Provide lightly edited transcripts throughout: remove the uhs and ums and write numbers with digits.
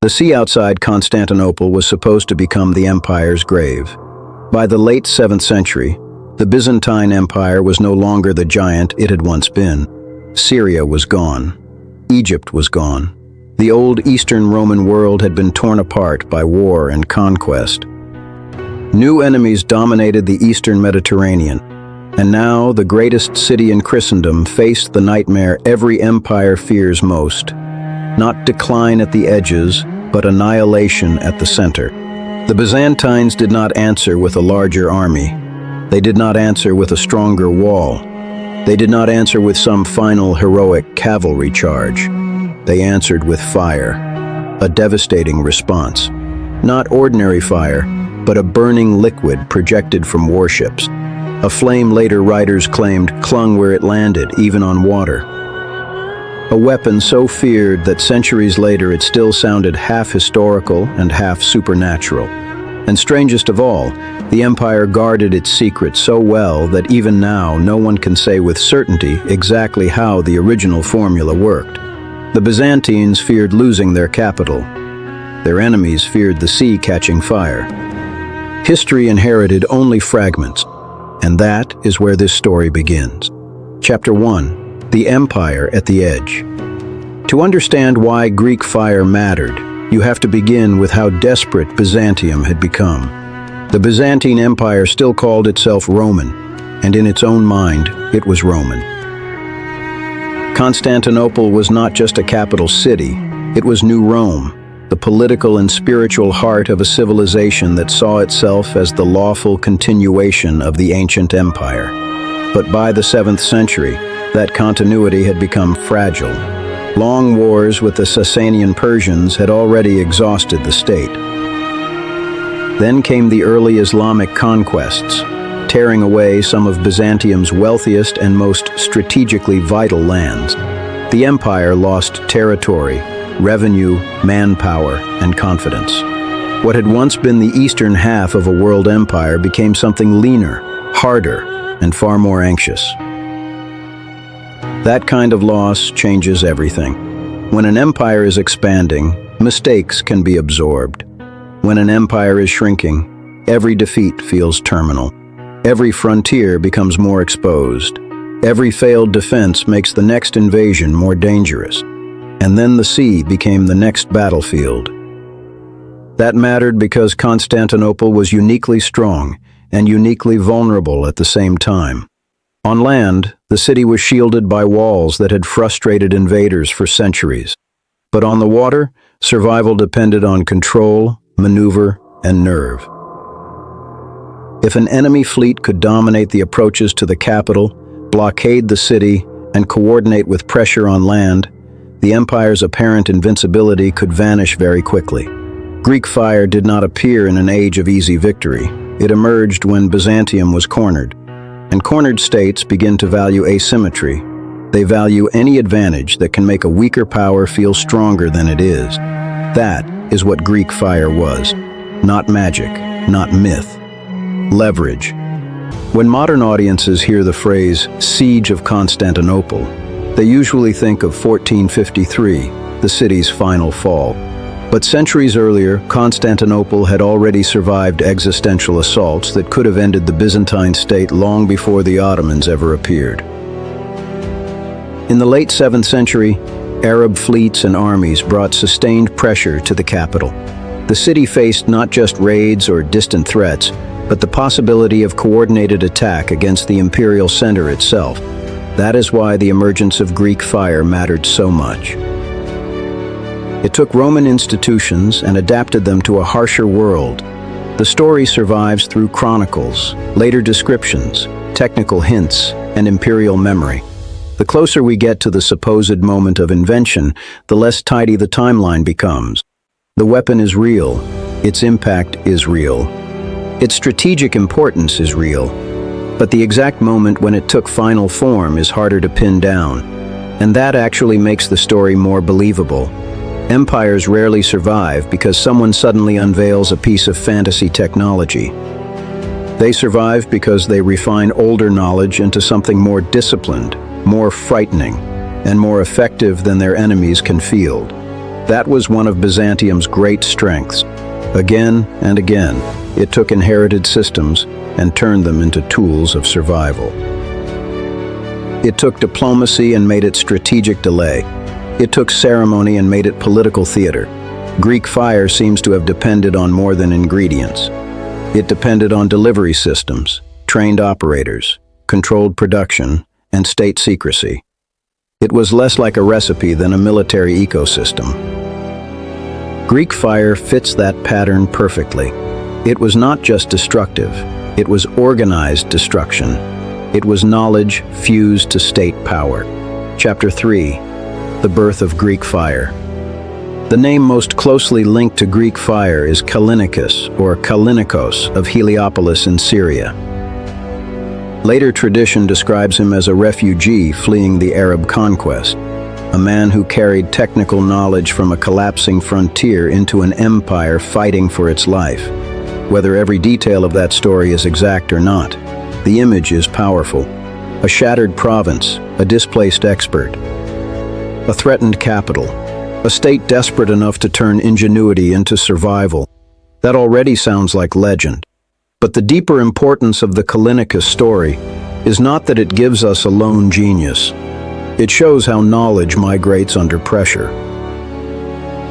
The sea outside Constantinople was supposed to become the empire's grave. By the late 7th century, the Byzantine Empire was no longer the giant it had once been. Syria was gone. Egypt was gone. The old Eastern Roman world had been torn apart by war and conquest. New enemies dominated the Eastern Mediterranean, and now the greatest city in Christendom faced the nightmare every empire fears most. Not decline at the edges, but annihilation at the center. The Byzantines did not answer with a larger army. They did not answer with a stronger wall. They did not answer with some final heroic cavalry charge. They answered with fire, a devastating response. Not ordinary fire, but a burning liquid projected from warships. A flame later writers claimed clung where it landed, even on water. A weapon so feared that centuries later it still sounded half historical and half supernatural. And strangest of all, the empire guarded its secret so well that even now no one can say with certainty exactly how the original formula worked. The Byzantines feared losing their capital. Their enemies feared the sea catching fire. History inherited only fragments, and that is where this story begins. Chapter 1: The Empire at the Edge. To understand why Greek fire mattered, you have to begin with how desperate Byzantium had become. The Byzantine Empire still called itself Roman, and in its own mind, it was Roman. Constantinople was not just a capital city, it was New Rome, the political and spiritual heart of a civilization that saw itself as the lawful continuation of the ancient empire. But by the 7th century, that continuity had become fragile. Long wars with the Sasanian Persians had already exhausted the state. Then came the early Islamic conquests, tearing away some of Byzantium's wealthiest and most strategically vital lands. The empire lost territory, revenue, manpower, and confidence. What had once been the eastern half of a world empire became something leaner, harder, and far more anxious. That kind of loss changes everything. When an empire is expanding, mistakes can be absorbed. When an empire is shrinking, every defeat feels terminal. Every frontier becomes more exposed. Every failed defense makes the next invasion more dangerous. And then the sea became the next battlefield. That mattered because Constantinople was uniquely strong and uniquely vulnerable at the same time. On land, the city was shielded by walls that had frustrated invaders for centuries. But on the water, survival depended on control, maneuver, and nerve. If an enemy fleet could dominate the approaches to the capital, blockade the city, and coordinate with pressure on land, the empire's apparent invincibility could vanish very quickly. Greek fire did not appear in an age of easy victory. It emerged when Byzantium was cornered. And cornered states begin to value asymmetry. They value any advantage that can make a weaker power feel stronger than it is. That is what Greek fire was. Not magic, not myth. Leverage. When modern audiences hear the phrase Siege of Constantinople, they usually think of 1453, the city's final fall. But centuries earlier, Constantinople had already survived existential assaults that could have ended the Byzantine state long before the Ottomans ever appeared. In the late 7th century, Arab fleets and armies brought sustained pressure to the capital. The city faced not just raids or distant threats, but the possibility of coordinated attack against the imperial center itself. That is why the emergence of Greek fire mattered so much. It took Roman institutions and adapted them to a harsher world. The story survives through chronicles, later descriptions, technical hints, and imperial memory. The closer we get to the supposed moment of invention, the less tidy the timeline becomes. The weapon is real. Its impact is real. Its strategic importance is real. But the exact moment when it took final form is harder to pin down. And that actually makes the story more believable. Empires rarely survive because someone suddenly unveils a piece of fantasy technology. They survive because they refine older knowledge into something more disciplined, more frightening, and more effective than their enemies can field. That was one of Byzantium's great strengths. Again and again, it took inherited systems and turned them into tools of survival. It took diplomacy and made it strategic delay. It took ceremony and made it political theater. Greek fire seems to have depended on more than ingredients. It depended on delivery systems, trained operators, controlled production, and state secrecy. It was less like a recipe than a military ecosystem. Greek fire fits that pattern perfectly. It was not just destructive, it was organized destruction. It was knowledge fused to state power. Chapter 3. The birth of Greek fire. The name most closely linked to Greek fire is Callinicus, or Callinicos, of Heliopolis in Syria. Later tradition describes him as a refugee fleeing the Arab conquest, a man who carried technical knowledge from a collapsing frontier into an empire fighting for its life. Whether every detail of that story is exact or not, the image is powerful. A shattered province, a displaced expert, a threatened capital, a state desperate enough to turn ingenuity into survival. That already sounds like legend. But the deeper importance of the Callinicus story is not that it gives us a lone genius. It shows how knowledge migrates under pressure.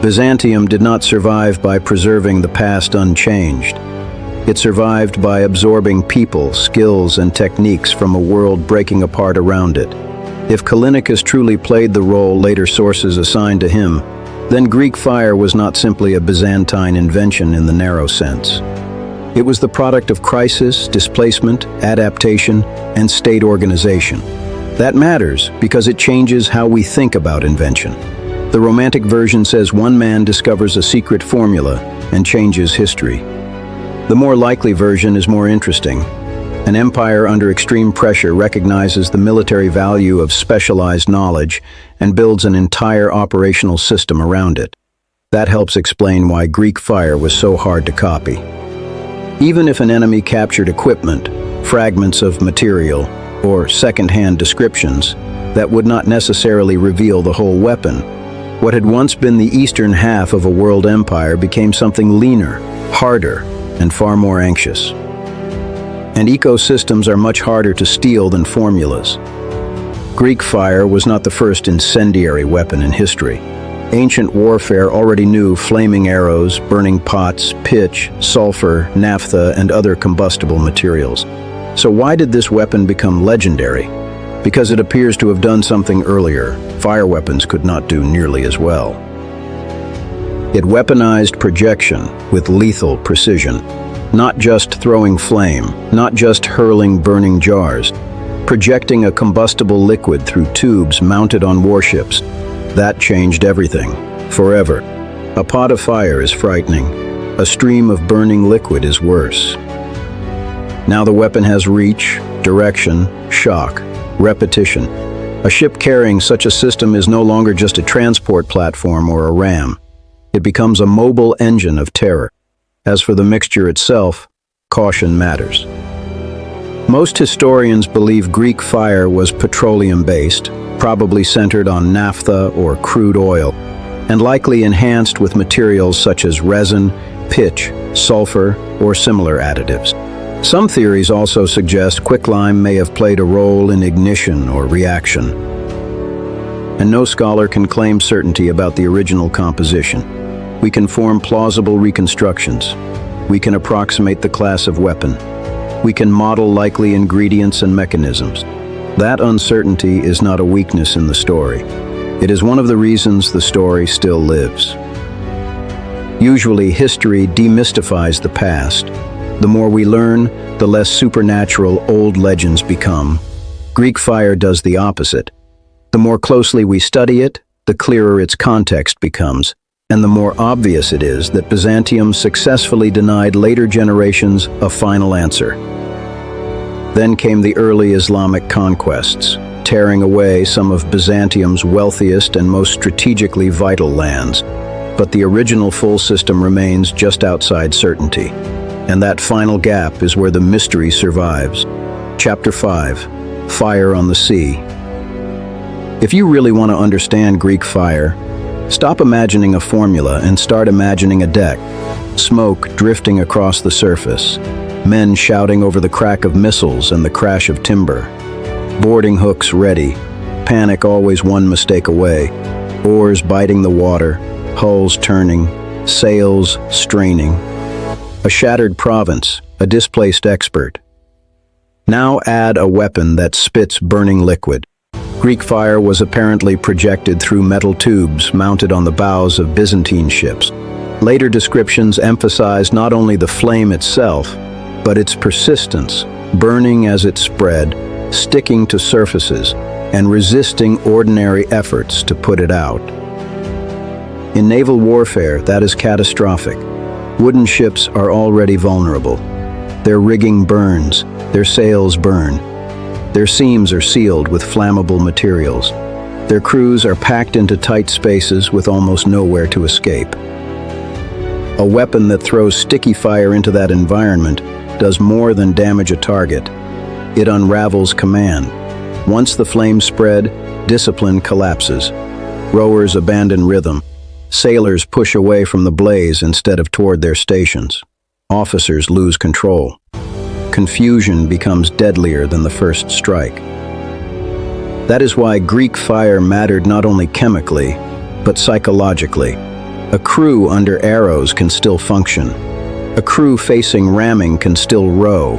Byzantium did not survive by preserving the past unchanged. It survived by absorbing people, skills, and techniques from a world breaking apart around it. If Callinicus truly played the role later sources assigned to him, then Greek fire was not simply a Byzantine invention in the narrow sense. It was the product of crisis, displacement, adaptation, and state organization. That matters because it changes how we think about invention. The Romantic version says one man discovers a secret formula and changes history. The more likely version is more interesting. An empire under extreme pressure recognizes the military value of specialized knowledge and builds an entire operational system around it. That helps explain why Greek fire was so hard to copy. Even if an enemy captured equipment, fragments of material, or second-hand descriptions that would not necessarily reveal the whole weapon, what had once been the eastern half of a world empire became something leaner, harder, and far more anxious. And ecosystems are much harder to steal than formulas. Greek fire was not the first incendiary weapon in history. Ancient warfare already knew flaming arrows, burning pots, pitch, sulfur, naphtha, and other combustible materials. So why did this weapon become legendary? Because it appears to have done something earlier. Fire weapons could not do nearly as well. It weaponized projection with lethal precision. Not just throwing flame, not just hurling burning jars, projecting a combustible liquid through tubes mounted on warships. That changed everything, forever. A pot of fire is frightening. A stream of burning liquid is worse. Now the weapon has reach, direction, shock, repetition. A ship carrying such a system is no longer just a transport platform or a ram. It becomes a mobile engine of terror. As for the mixture itself, caution matters. Most historians believe Greek fire was petroleum-based, probably centered on naphtha or crude oil, and likely enhanced with materials such as resin, pitch, sulfur, or similar additives. Some theories also suggest quicklime may have played a role in ignition or reaction. And no scholar can claim certainty about the original composition. We can form plausible reconstructions. We can approximate the class of weapon. We can model likely ingredients and mechanisms. That uncertainty is not a weakness in the story. It is one of the reasons the story still lives. Usually, history demystifies the past. The more we learn, the less supernatural old legends become. Greek fire does the opposite. The more closely we study it, the clearer its context becomes, and the more obvious it is that Byzantium successfully denied later generations a final answer. Then came the early Islamic conquests, tearing away some of Byzantium's wealthiest and most strategically vital lands. But the original full system remains just outside certainty. And that final gap is where the mystery survives. Chapter 5. Fire on the Sea. If you really want to understand Greek fire, Stop imagining a formula and start imagining a deck. Smoke drifting across the surface. Men shouting over the crack of missiles and the crash of timber. Boarding hooks ready. Panic always one mistake away. Oars biting the water. Hulls turning. Sails straining. A shattered province. A displaced expert. Now add a weapon that spits burning liquid. Greek fire was apparently projected through metal tubes mounted on the bows of Byzantine ships. Later descriptions emphasized not only the flame itself, but its persistence, burning as it spread, sticking to surfaces, and resisting ordinary efforts to put it out. In naval warfare, that is catastrophic. Wooden ships are already vulnerable. Their rigging burns, their sails burn. Their seams are sealed with flammable materials. Their crews are packed into tight spaces with almost nowhere to escape. A weapon that throws sticky fire into that environment does more than damage a target. It unravels command. Once the flames spread, discipline collapses. Rowers abandon rhythm. Sailors push away from the blaze instead of toward their stations. Officers lose control. Confusion becomes deadlier than the first strike. That is why Greek fire mattered not only chemically, but psychologically. A crew under arrows can still function. A crew facing ramming can still row.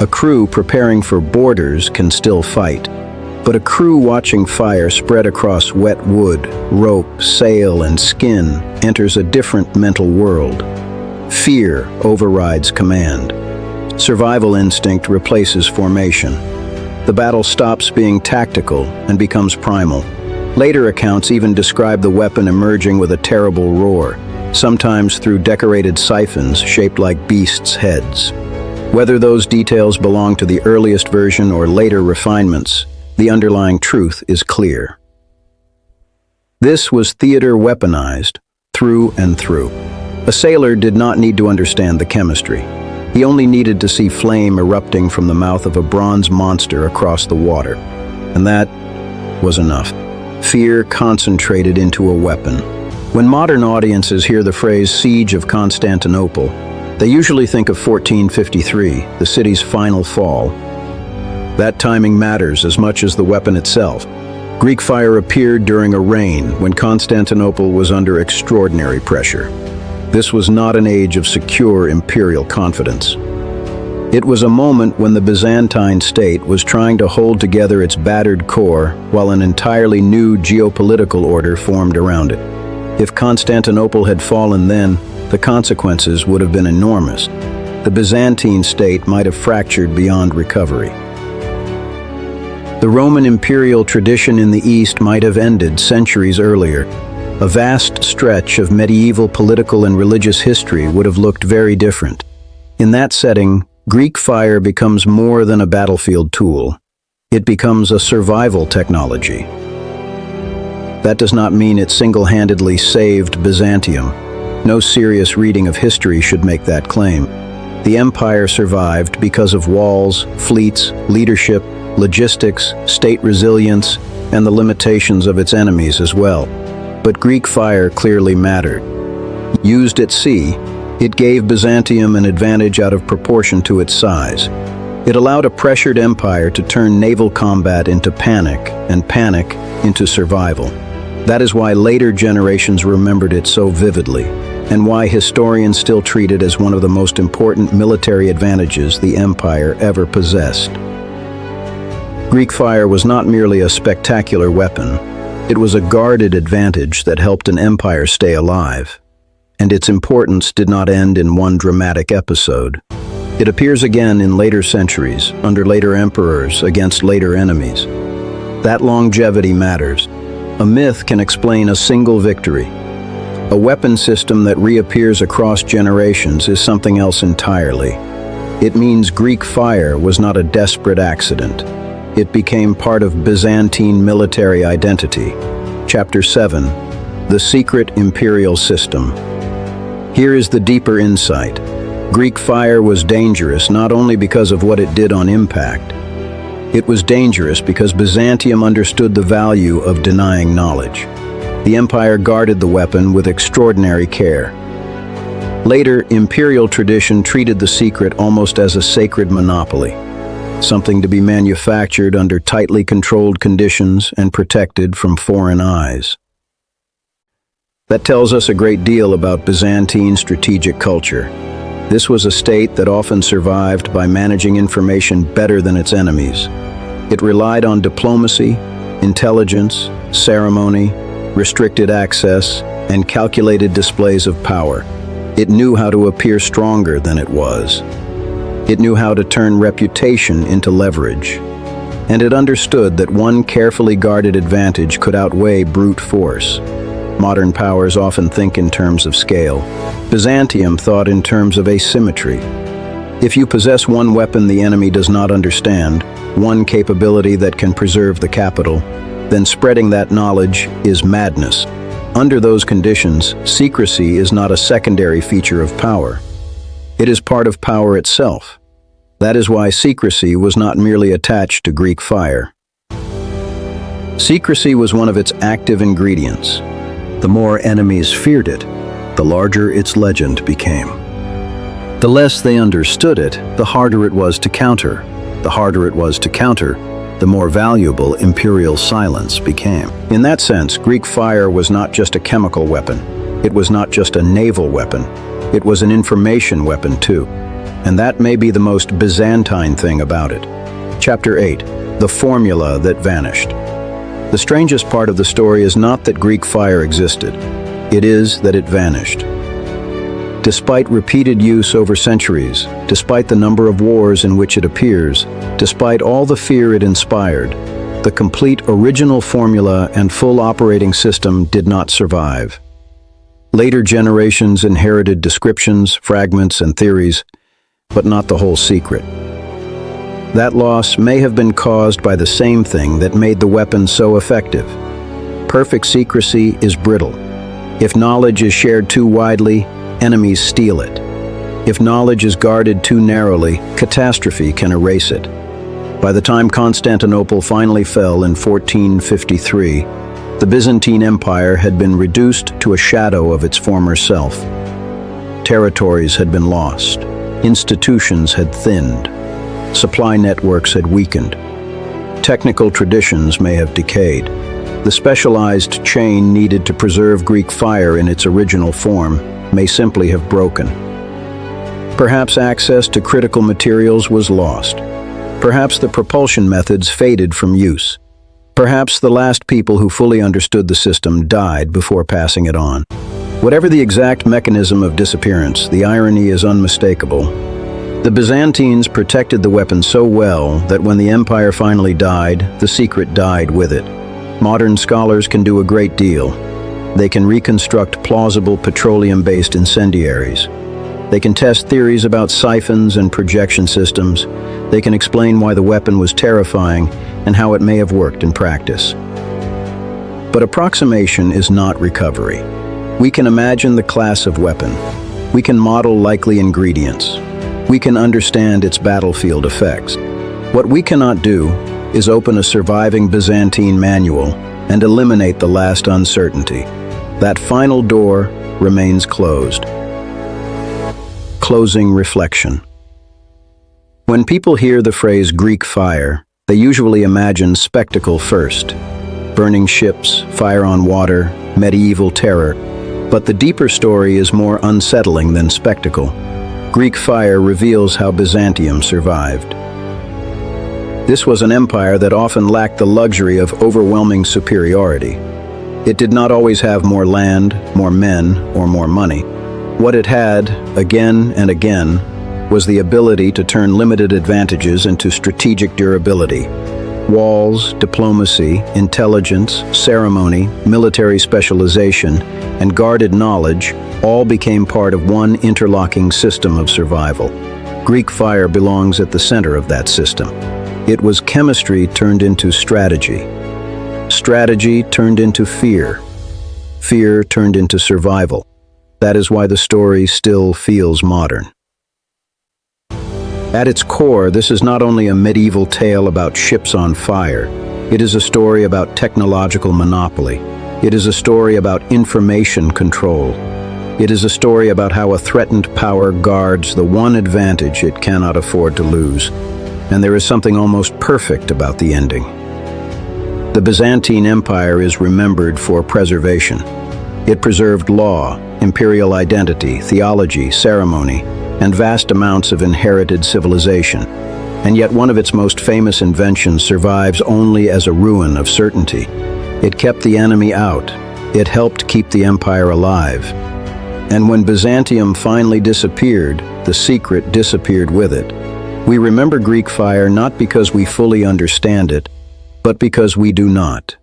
A crew preparing for boarders can still fight. But a crew watching fire spread across wet wood, rope, sail, and skin enters a different mental world. Fear overrides command. Survival instinct replaces formation. The battle stops being tactical and becomes primal. Later accounts even describe the weapon emerging with a terrible roar, sometimes through decorated siphons shaped like beasts' heads. Whether those details belong to the earliest version or later refinements, the underlying truth is clear. This was theater weaponized, through and through. A sailor did not need to understand the chemistry. He only needed to see flame erupting from the mouth of a bronze monster across the water. And that was enough. Fear concentrated into a weapon. When modern audiences hear the phrase Siege of Constantinople, they usually think of 1453, the city's final fall. That timing matters as much as the weapon itself. Greek fire appeared during a reign when Constantinople was under extraordinary pressure. This was not an age of secure imperial confidence. It was a moment when the Byzantine state was trying to hold together its battered core while an entirely new geopolitical order formed around it. If Constantinople had fallen then, the consequences would have been enormous. The Byzantine state might have fractured beyond recovery. The Roman imperial tradition in the East might have ended centuries earlier. A vast stretch of medieval political and religious history would have looked very different. In that setting, Greek fire becomes more than a battlefield tool. It becomes a survival technology. That does not mean it single-handedly saved Byzantium. No serious reading of history should make that claim. The empire survived because of walls, fleets, leadership, logistics, state resilience, and the limitations of its enemies as well. But Greek fire clearly mattered. Used at sea, it gave Byzantium an advantage out of proportion to its size. It allowed a pressured empire to turn naval combat into panic, and panic into survival. That is why later generations remembered it so vividly, and why historians still treat it as one of the most important military advantages the empire ever possessed. Greek fire was not merely a spectacular weapon. It was a guarded advantage that helped an empire stay alive. And its importance did not end in one dramatic episode. It appears again in later centuries, under later emperors, against later enemies. That longevity matters. A myth can explain a single victory. A weapon system that reappears across generations is something else entirely. It means Greek fire was not a desperate accident. It became part of Byzantine military identity. Chapter 7, The Secret Imperial System. Here is the deeper insight. Greek fire was dangerous not only because of what it did on impact. It was dangerous because Byzantium understood the value of denying knowledge. The empire guarded the weapon with extraordinary care. Later, imperial tradition treated the secret almost as a sacred monopoly, something to be manufactured under tightly controlled conditions and protected from foreign eyes. That tells us a great deal about Byzantine strategic culture. This was a state that often survived by managing information better than its enemies. It relied on diplomacy, intelligence, ceremony, restricted access, and calculated displays of power. It knew how to appear stronger than it was. It knew how to turn reputation into leverage. And it understood that one carefully guarded advantage could outweigh brute force. Modern powers often think in terms of scale. Byzantium thought in terms of asymmetry. If you possess one weapon the enemy does not understand, one capability that can preserve the capital, then spreading that knowledge is madness. Under those conditions, secrecy is not a secondary feature of power. It is part of power itself. That is why secrecy was not merely attached to Greek fire. Secrecy was one of its active ingredients. The more enemies feared it, the larger its legend became. The less they understood it, the harder it was to counter. The harder it was to counter, the more valuable imperial silence became. In that sense, Greek fire was not just a chemical weapon. It was not just a naval weapon. It was an information weapon too. And that may be the most Byzantine thing about it. Chapter 8, The Formula That Vanished. The strangest part of the story is not that Greek fire existed. It is that it vanished. Despite repeated use over centuries, despite the number of wars in which it appears, despite all the fear it inspired, the complete original formula and full operating system did not survive. Later generations inherited descriptions, fragments, and theories, but not the whole secret. That loss may have been caused by the same thing that made the weapon so effective. Perfect secrecy is brittle. If knowledge is shared too widely, enemies steal it. If knowledge is guarded too narrowly, catastrophe can erase it. By the time Constantinople finally fell in 1453, the Byzantine Empire had been reduced to a shadow of its former self. Territories had been lost. Institutions had thinned. Supply networks had weakened. Technical traditions may have decayed. The specialized chain needed to preserve Greek fire in its original form may simply have broken. Perhaps access to critical materials was lost. Perhaps the propulsion methods faded from use. Perhaps the last people who fully understood the system died before passing it on. Whatever the exact mechanism of disappearance, the irony is unmistakable. The Byzantines protected the weapon so well that when the empire finally died, the secret died with it. Modern scholars can do a great deal. They can reconstruct plausible petroleum-based incendiaries. They can test theories about siphons and projection systems. They can explain why the weapon was terrifying and how it may have worked in practice. But approximation is not recovery. We can imagine the class of weapon. We can model likely ingredients. We can understand its battlefield effects. What we cannot do is open a surviving Byzantine manual and eliminate the last uncertainty. That final door remains closed. Closing reflection. When people hear the phrase Greek fire, they usually imagine spectacle first. Burning ships, fire on water, medieval terror. But the deeper story is more unsettling than spectacle. Greek fire reveals how Byzantium survived. This was an empire that often lacked the luxury of overwhelming superiority. It did not always have more land, more men, or more money. What it had, again and again, was the ability to turn limited advantages into strategic durability. Walls, diplomacy, intelligence, ceremony, military specialization, and guarded knowledge all became part of one interlocking system of survival. Greek fire belongs at the center of that system. It was chemistry turned into strategy. Strategy turned into fear. Fear turned into survival. That is why the story still feels modern. At its core, this is not only a medieval tale about ships on fire. It is a story about technological monopoly. It is a story about information control. It is a story about how a threatened power guards the one advantage it cannot afford to lose. And there is something almost perfect about the ending. The Byzantine Empire is remembered for preservation. It preserved law, imperial identity, theology, ceremony, and vast amounts of inherited civilization. And yet one of its most famous inventions survives only as a ruin of certainty. It kept the enemy out. It helped keep the empire alive. And when Byzantium finally disappeared, the secret disappeared with it. We remember Greek fire not because we fully understand it, but because we do not.